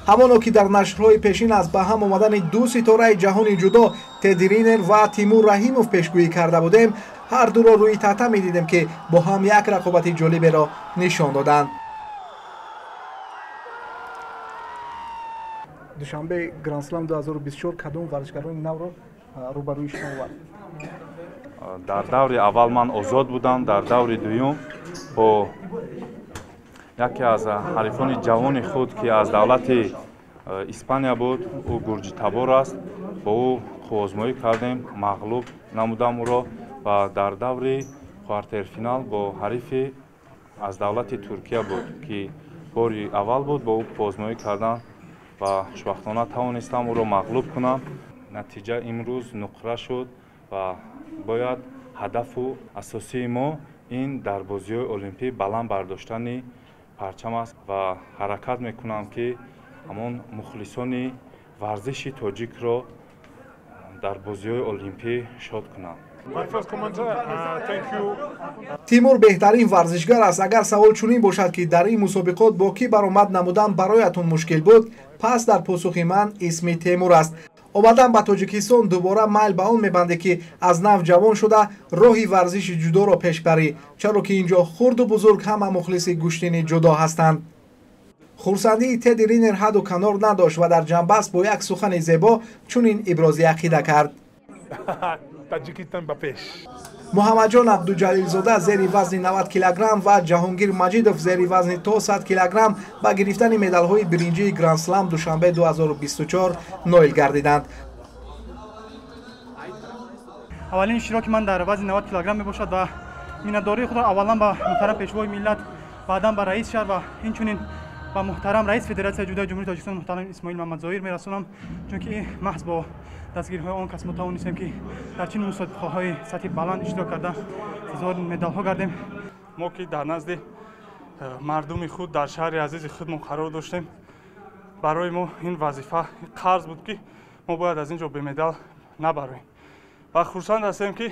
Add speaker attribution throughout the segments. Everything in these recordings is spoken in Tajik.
Speaker 1: ҳамоно ки дар нашрҳои пешин аз ба ҳам омадани ду ситораи ҷаҳони ҷудо Теди Ринер ва Тимур Раҳимов пешгӯӣ карда будем, ҳардуро рӯи тата медидем ки бо ҳам як рақобати ҷолиберо нишон доданд. душанбе гранд-слам 2024 кадом варзишгарони навро рӯбарӯи шумо овард?
Speaker 2: дар даври аввал ман озод будам, дар даври дуюм бо яке аз ҳарифони ҷавони худ ки аз давлати Испания буд, ӯ Гурҷи Табор аст, бо ӯ хӯозмоӣ кардем, мағлуб намудам ӯро ва дар даври квартерфинал бо ҳарифи аз давлати Туркия буд ки бори аввал буд, бо ӯ хӯозмоӣ кардам ва хушбахтона тавонистам ӯро мағлуб кунам. Натиҷа имрӯз нуқра шуд ва бояд ҳадафу асосии мо ин дар бозиҳои олимпӣ баланд бардоштани парчам аст ва ҳаракат мекунам ки ҳамон мухлисони варзиши тоҷикро дар бозиҳои олимпӣ шод кунам.
Speaker 1: Тимур беҳтарин варзишгар аст. Агар савол чунин бошад ки дар ин мусобиқот бо кӣ баромад намудан бароятон мушкил буд, пас дар посухи ман исми Темур аст. омадан ба Тоҷикистон дубора майл ба он мебанде ки аз нав ҷавон шуда роҳи варзиши ҷудоро пеш барӣ, чаро ки инҷо хурду бузург ҳама мухлиси гӯштини ҷудо ҳастанд. хурсандии Теди Ринер ҳадду канор надошт ва дар ҷанбаст бо як сухани зебо чунин ибрози ақида кард. муҳаммадҷон Абдуҷалилзода зери вазни 90 килограмм ва Ҷаҳонгир Маҷидов зери вазни то 100 килограмм ба гирифтани медалҳои биринҷии гранд-слам душанбе 2024 ноил гардиданд.
Speaker 3: аввалин иштироки ман дар вазни 90 килограмм мебошад ва миннатдории худро аввалан ба муҳтарам пешвои миллат, баъдан ба раис шаҳр ва инчунин ба муҳтарам раис Федератсияи ҷудои ҷумҳурии Тоҷикистон муҳтарам Исмоил Мамадзоир мерасонам, чунки маҳз бо дастгириҳои он кас метавонистем ки дар чин мусобиқаҳои сатҳи баланд иштирок карда сазовари медалҳо гардем.
Speaker 4: мо ки дар назди мардуми худ дар шаҳри азизи худмон қарор доштем, барои мо ин вазифа қарз буд ки мо бояд аз ин ҷо бемедал набароем ва хурсанд ҳастем ки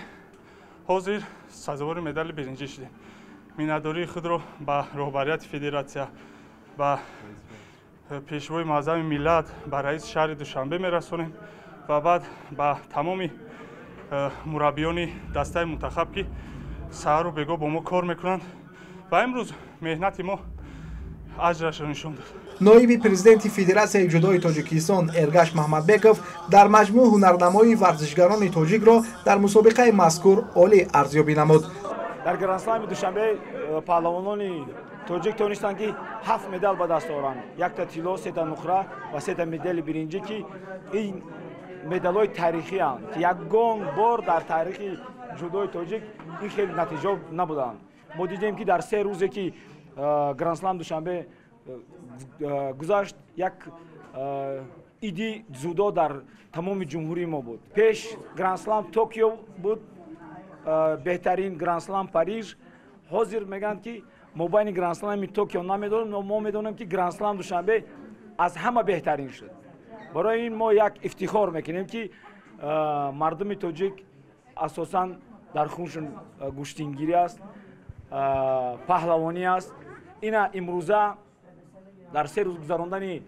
Speaker 4: ҳозир сазовари медали биринҷӣ шудем. миннатдории худро ба роҳбарияти федератсия, ба пешвои муаззами миллат, ба раиси шаҳри Душанбе мерасонем ва баъд ба тамоми мураббиёни дастаи мунтахаб ки саҳару бегоҳ бо мо кор мекунанд ва имрӯз меҳнати мо аҷрашро нишон дод.
Speaker 1: ноиби президенти Федератсияи ҷудои Тоҷикистон Эргаш Маҳмадбеков дар маҷмӯъ ҳунарнамои варзишгарони тоҷикро дар мусобиқаи мазкур олӣ арзёбӣ намуд.
Speaker 5: дар гранд-слами Душанбе паҳлавонони тоҷик тонистанд ки 7 медал ба даст оранд, якта тилло, сета нуқра ва сета медали биринҷӣ ки ин медалҳои таърихианд ки ягон бор дар таърихи ҷудои тоҷик ин хеле натиҷа набуданд. мо дидем ки дар 3 рӯзе ки гранд-слам Душанбе гузашт, як иди зудо дар тамоми ҷумҳурии мо буд. пеш гранд-слам Токио буд, беҳтарин гранд-слам Париж. ҳозир мегӯянд ки мобайни гранд-слами Токио намедонем, но мо медонем ки гранд-слам Душанбе аз ҳама беҳтарин шуд. барои ин мо як ифтихор мекунем ки мардуми тоҷик асосан дар хуншон гӯштингирӣ аст, паҳлавонӣ аст. ина имрӯза дар 3 рӯз гузарондани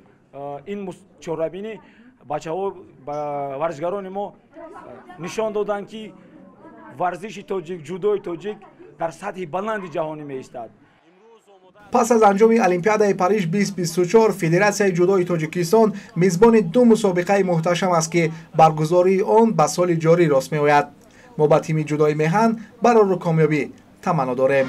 Speaker 5: ин чорабинӣ бачаҳо варзишгарони мо нишон доданд ки варзиши тоҷик, ҷудои тоҷик дар сатҳи баланди ҷаҳонӣ меистад.
Speaker 1: пас аз анҷоми Олимпиадаи Париж 2024 Федератсияи ҷудои Тоҷикистон мизбони ду мусобиқаи муҳташам аст ки баргузории он ба соли ҷорӣ рост меояд. мо ба тими ҷудои меҳан барори комёбӣ таманно дорем.